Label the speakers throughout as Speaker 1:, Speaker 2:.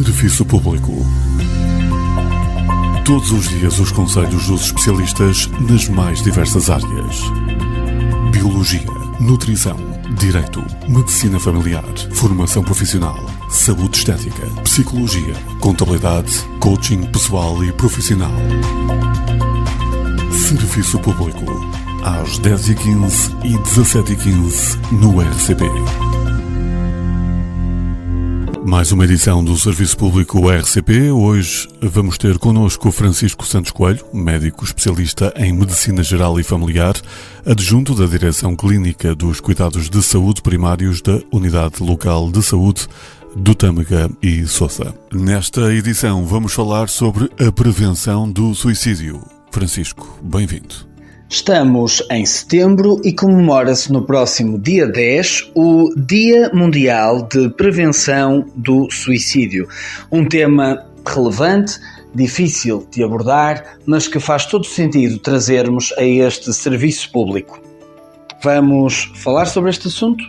Speaker 1: Serviço Público. Todos os dias os conselhos dos especialistas nas mais diversas áreas. Biologia, nutrição, direito, medicina familiar, formação profissional, saúde estética, psicologia, contabilidade, coaching pessoal e profissional. Serviço Público, às 10h15 e 17h15 no RCP. Mais uma edição do Serviço Público RCP. Hoje vamos ter connosco Francisco Santos Coelho, médico especialista em Medicina Geral e Familiar, adjunto da Direção Clínica dos Cuidados de Saúde Primários da Unidade Local de Saúde do Tâmega e Sousa. Nesta edição vamos falar sobre a prevenção do suicídio. Francisco, bem-vindo.
Speaker 2: Estamos em setembro e comemora-se no próximo dia 10 o Dia Mundial de Prevenção do Suicídio. Um tema relevante, difícil de abordar, mas que faz todo sentido trazermos a este serviço público. Vamos falar sobre este assunto?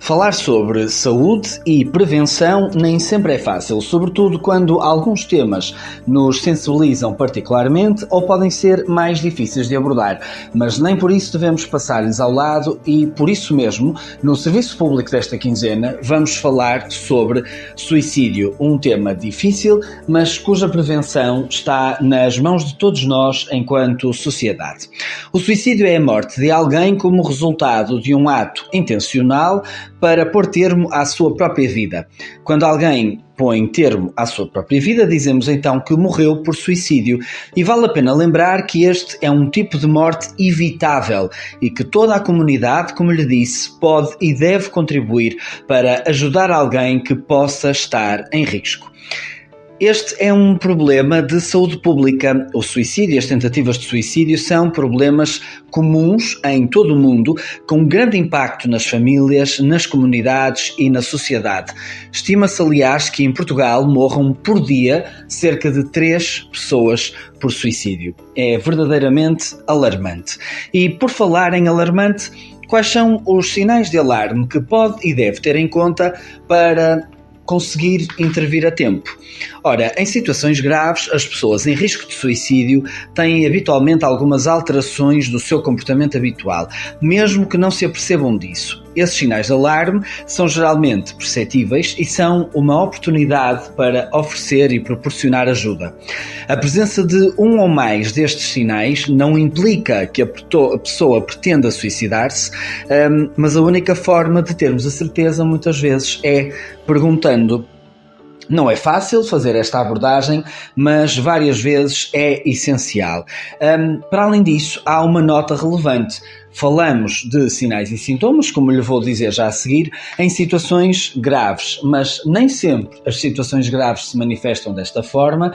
Speaker 2: Falar sobre saúde e prevenção nem sempre é fácil, sobretudo quando alguns temas nos sensibilizam particularmente ou podem ser mais difíceis de abordar, mas nem por isso devemos passar-lhes ao lado e, por isso mesmo, no Serviço Público desta quinzena, vamos falar sobre suicídio, um tema difícil, mas cuja prevenção está nas mãos de todos nós enquanto sociedade. O suicídio é a morte de alguém como resultado de um ato intencional para pôr termo à sua própria vida. Quando alguém põe termo à sua própria vida, dizemos então que morreu por suicídio. E vale a pena lembrar que este é um tipo de morte evitável e que toda a comunidade, como lhe disse, pode e deve contribuir para ajudar alguém que possa estar em risco. Este é um problema de saúde pública. O suicídio e as tentativas de suicídio são problemas comuns em todo o mundo, com grande impacto nas famílias, nas comunidades e na sociedade. Estima-se, aliás, que em Portugal morram por dia cerca de 3 pessoas por suicídio. É verdadeiramente alarmante. E por falar em alarmante, quais são os sinais de alarme que pode e deve ter em conta para conseguir intervir a tempo? Ora, em situações graves, as pessoas em risco de suicídio têm habitualmente algumas alterações do seu comportamento habitual, mesmo que não se apercebam disso. Esses sinais de alarme são geralmente perceptíveis e são uma oportunidade para oferecer e proporcionar ajuda. A presença de um ou mais destes sinais não implica que a pessoa pretenda suicidar-se, mas a única forma de termos a certeza muitas vezes é perguntando. Não é fácil fazer esta abordagem, mas várias vezes é essencial. Para além disso, há uma nota relevante. Falamos de sinais e sintomas, como lhe vou dizer já a seguir, em situações graves, mas nem sempre as situações graves se manifestam desta forma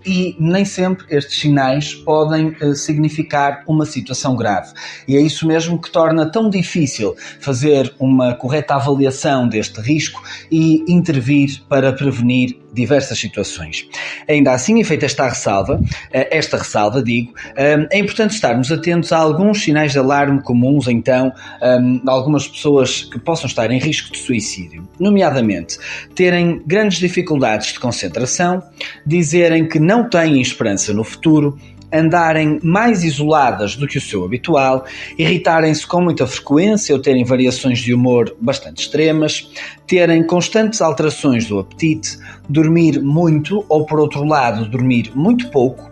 Speaker 2: e nem sempre estes sinais podem significar uma situação grave. E é isso mesmo que torna tão difícil fazer uma correta avaliação deste risco e intervir para prevenir diversas situações. Ainda assim, e feita esta ressalva, é importante estarmos atentos a alguns sinais de alarme comuns, então, de algumas pessoas que possam estar em risco de suicídio, nomeadamente terem grandes dificuldades de concentração, dizerem que não têm esperança no futuro, andarem mais isoladas do que o seu habitual, irritarem-se com muita frequência ou terem variações de humor bastante extremas, terem constantes alterações do apetite, dormir muito ou, por outro lado, dormir muito pouco,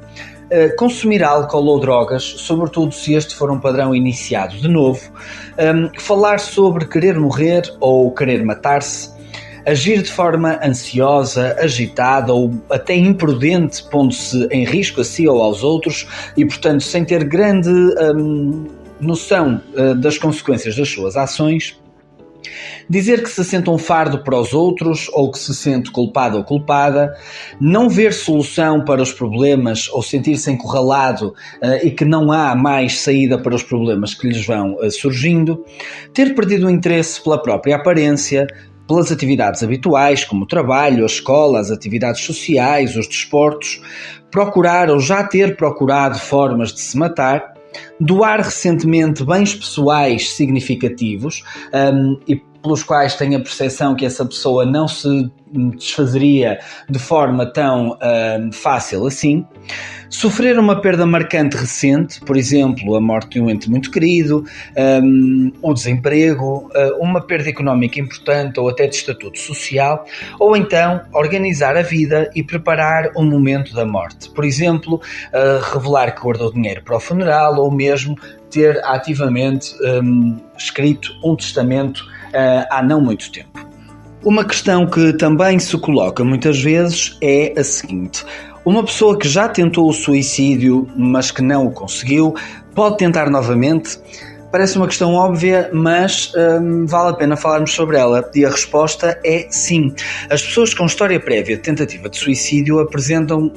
Speaker 2: consumir álcool ou drogas, sobretudo se este for um padrão iniciado de novo, falar sobre querer morrer ou querer matar-se, agir de forma ansiosa, agitada ou até imprudente, pondo-se em risco a si ou aos outros e, portanto, sem ter grande noção das consequências das suas ações. Dizer que se sente um fardo para os outros ou que se sente culpado ou culpada, não ver solução para os problemas ou sentir-se encurralado e que não há mais saída para os problemas que lhes vão surgindo, ter perdido o interesse pela própria aparência, pelas atividades habituais, como o trabalho, a escola, as atividades sociais, os desportos, procurar ou já ter procurado formas de se matar, doar recentemente bens pessoais significativos e pelos quais tem a percepção que essa pessoa não se desfazeria de forma tão fácil assim. Sofrer uma perda marcante recente, por exemplo, a morte de um ente muito querido, o desemprego, uma perda económica importante ou até de estatuto social, ou então organizar a vida e preparar o momento da morte. Por exemplo, revelar que guardou dinheiro para o funeral ou mesmo ter ativamente escrito um testamento há não muito tempo. Uma questão que também se coloca muitas vezes é a seguinte: uma pessoa que já tentou o suicídio, mas que não o conseguiu, pode tentar novamente? Parece uma questão óbvia, mas vale a pena falarmos sobre ela, e a resposta é sim. As pessoas com história prévia de tentativa de suicídio apresentam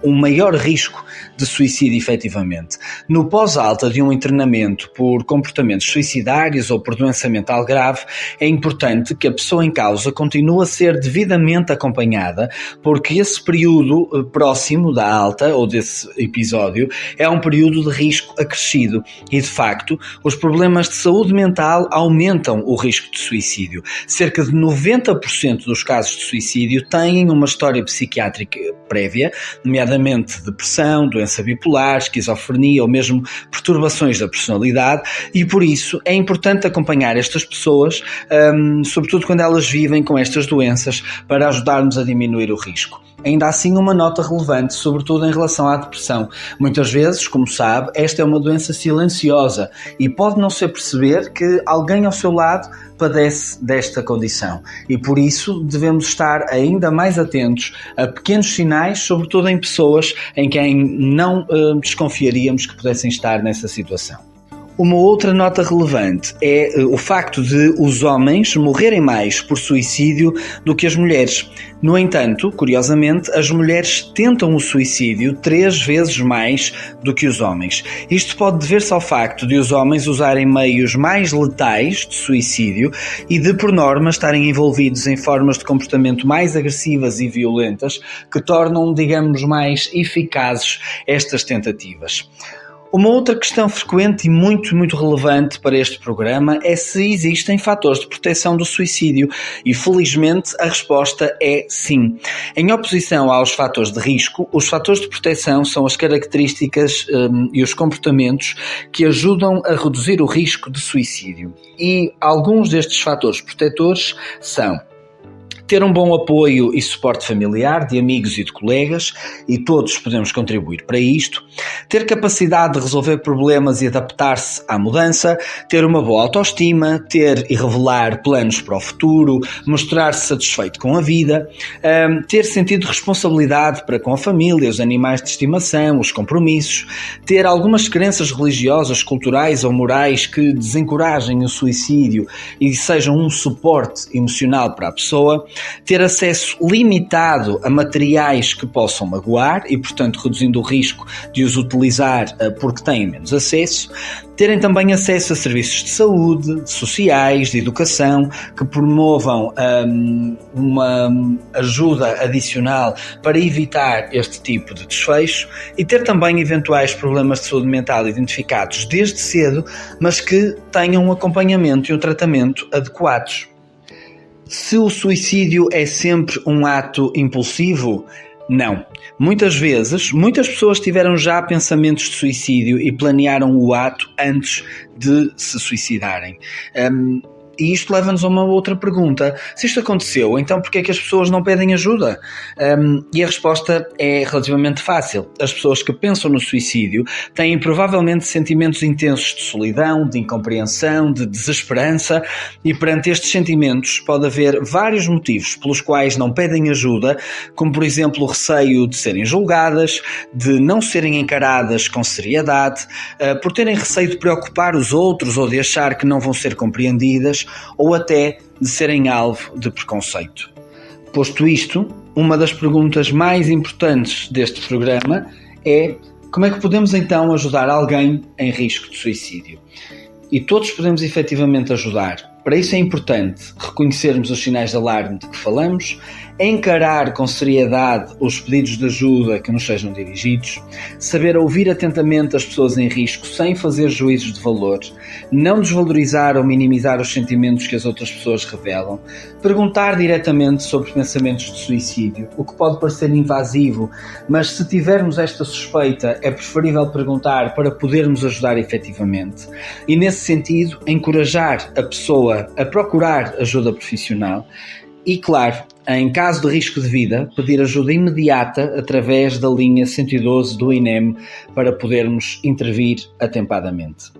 Speaker 2: um maior risco de suicídio efetivamente. No pós-alta de um internamento por comportamentos suicidários ou por doença mental grave, é importante que a pessoa em causa continue a ser devidamente acompanhada, porque esse período próximo da alta ou desse episódio é um período de risco acrescido e, de facto, os problemas de saúde mental aumentam o risco de suicídio. Cerca de 90% dos casos de suicídio têm uma história psiquiátrica prévia, nomeadamente depressão, doença bipolar, esquizofrenia ou mesmo perturbações da personalidade, e por isso é importante acompanhar estas pessoas, sobretudo quando elas vivem com estas doenças, para ajudarmos a diminuir o risco. Ainda assim, uma nota relevante, sobretudo em relação à depressão. Muitas vezes, como sabe, esta é uma doença silenciosa e pode não se perceber que alguém ao seu lado padece desta condição. E por isso devemos estar ainda mais atentos a pequenos sinais, sobretudo em pessoas em quem não desconfiaríamos que pudessem estar nessa situação. Uma outra nota relevante é o facto de os homens morrerem mais por suicídio do que as mulheres. No entanto, curiosamente, as mulheres tentam o suicídio 3 vezes mais do que os homens. Isto pode dever-se ao facto de os homens usarem meios mais letais de suicídio e de, por norma, estarem envolvidos em formas de comportamento mais agressivas e violentas que tornam, digamos, mais eficazes estas tentativas. Uma outra questão frequente e muito relevante para este programa é se existem fatores de proteção do suicídio, e felizmente a resposta é sim. Em oposição aos fatores de risco, os fatores de proteção são as características e os comportamentos que ajudam a reduzir o risco de suicídio. E alguns destes fatores protetores são: ter um bom apoio e suporte familiar, de amigos e de colegas, e todos podemos contribuir para isto. Ter capacidade de resolver problemas e adaptar-se à mudança. Ter uma boa autoestima. Ter e revelar planos para o futuro. Mostrar-se satisfeito com a vida. Ter sentido de responsabilidade para com a família, os animais de estimação, os compromissos. Ter algumas crenças religiosas, culturais ou morais que desencorajem o suicídio e sejam um suporte emocional para a pessoa. Ter acesso limitado a materiais que possam magoar e, portanto, reduzindo o risco de os utilizar porque têm menos acesso. Terem também acesso a serviços de saúde, sociais, de educação, que promovam uma ajuda adicional para evitar este tipo de desfecho, e ter também eventuais problemas de saúde mental identificados desde cedo, mas que tenham um acompanhamento e um tratamento adequados. Se o suicídio é sempre um ato impulsivo? Não. Muitas vezes, muitas pessoas tiveram já pensamentos de suicídio e planearam o ato antes de se suicidarem. E isto leva-nos a uma outra pergunta. Se isto aconteceu, então porquê é que as pessoas não pedem ajuda? E a resposta é relativamente fácil. As pessoas que pensam no suicídio têm provavelmente sentimentos intensos de solidão, de incompreensão, de desesperança, e perante estes sentimentos pode haver vários motivos pelos quais não pedem ajuda, como por exemplo o receio de serem julgadas, de não serem encaradas com seriedade, por terem receio de preocupar os outros ou de achar que não vão ser compreendidas, ou até de serem alvo de preconceito. Posto isto, uma das perguntas mais importantes deste programa é: como é que podemos então ajudar alguém em risco de suicídio? E todos podemos efetivamente ajudar. Para isso é importante reconhecermos os sinais de alarme de que falamos, encarar com seriedade os pedidos de ajuda que nos sejam dirigidos, saber ouvir atentamente as pessoas em risco sem fazer juízos de valor, não desvalorizar ou minimizar os sentimentos que as outras pessoas revelam, perguntar diretamente sobre pensamentos de suicídio, o que pode parecer invasivo, mas se tivermos esta suspeita é preferível perguntar para podermos ajudar efetivamente e, nesse sentido, encorajar a pessoa a procurar ajuda profissional e, claro, em caso de risco de vida, pedir ajuda imediata através da linha 112 do INEM para podermos intervir atempadamente.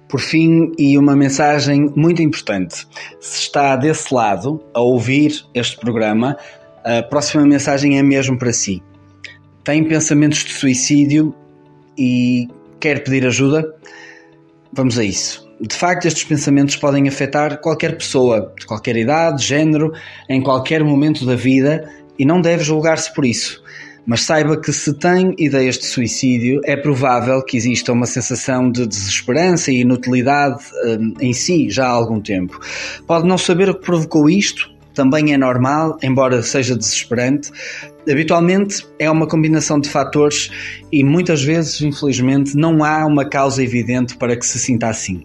Speaker 2: Por fim, e uma mensagem muito importante, se está desse lado a ouvir este programa, a próxima mensagem é mesmo para si. Tem pensamentos de suicídio e quer pedir ajuda? Vamos a isso. De facto, estes pensamentos podem afetar qualquer pessoa, de qualquer idade, género, em qualquer momento da vida e não deve julgar-se por isso. Mas saiba que se tem ideias de suicídio, é provável que exista uma sensação de desesperança e inutilidade em si já há algum tempo. Pode não saber o que provocou isto, também é normal, embora seja desesperante. Habitualmente é uma combinação de fatores e muitas vezes, infelizmente, não há uma causa evidente para que se sinta assim.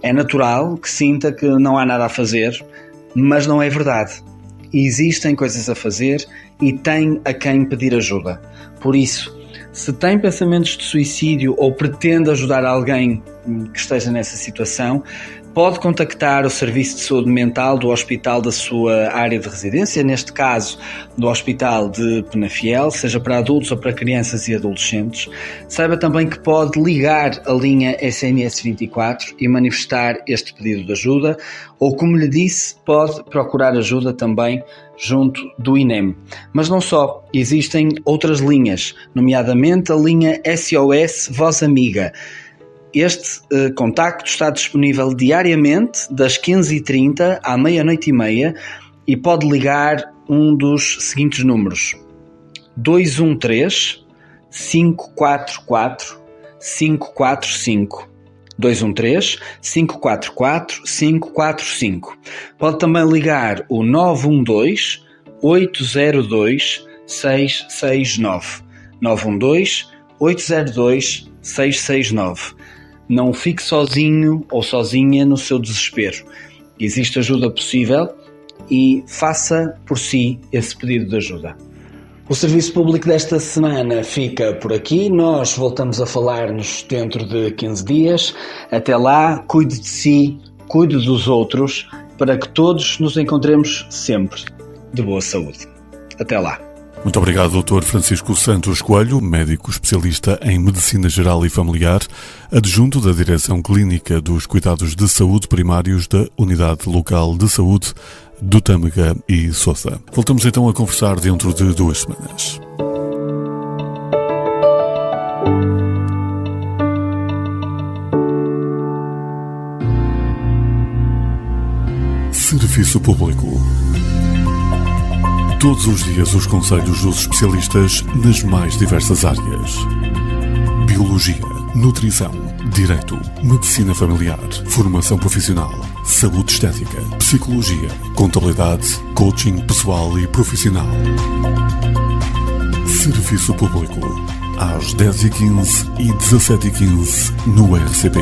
Speaker 2: É natural que sinta que não há nada a fazer, mas não é verdade. Existem coisas a fazer e tem a quem pedir ajuda. Por isso, se tem pensamentos de suicídio ou pretende ajudar alguém que esteja nessa situação, pode contactar o Serviço de Saúde Mental do hospital da sua área de residência, neste caso do Hospital de Penafiel, seja para adultos ou para crianças e adolescentes. Saiba também que pode ligar a linha SNS 24 e manifestar este pedido de ajuda, ou, como lhe disse, pode procurar ajuda também junto do INEM. Mas não só, existem outras linhas, nomeadamente a linha SOS Voz Amiga. Este contacto está disponível diariamente das 15h30 à meia-noite-e-meia e pode ligar um dos seguintes números: 213 544 545. 213 544 545. Pode também ligar o 912 802 669. 912 802 669. Não fique sozinho ou sozinha no seu desespero. Existe ajuda possível e faça por si esse pedido de ajuda. O serviço público desta semana fica por aqui. Nós voltamos a falar-nos dentro de 15 dias. Até lá, cuide de si, cuide dos outros, para que todos nos encontremos sempre de boa saúde. Até lá.
Speaker 1: Muito obrigado, Dr. Francisco Santos Coelho, médico especialista em Medicina Geral e Familiar, adjunto da Direção Clínica dos Cuidados de Saúde Primários da Unidade Local de Saúde do Tâmega e Sousa. Voltamos então a conversar dentro de 2 semanas. Serviço Público. Todos os dias os conselhos dos especialistas nas mais diversas áreas. Biologia, nutrição, direito, medicina familiar, formação profissional, saúde estética, psicologia, contabilidade, coaching pessoal e profissional. Serviço Público, às 10h15 e 17h15 no RCP.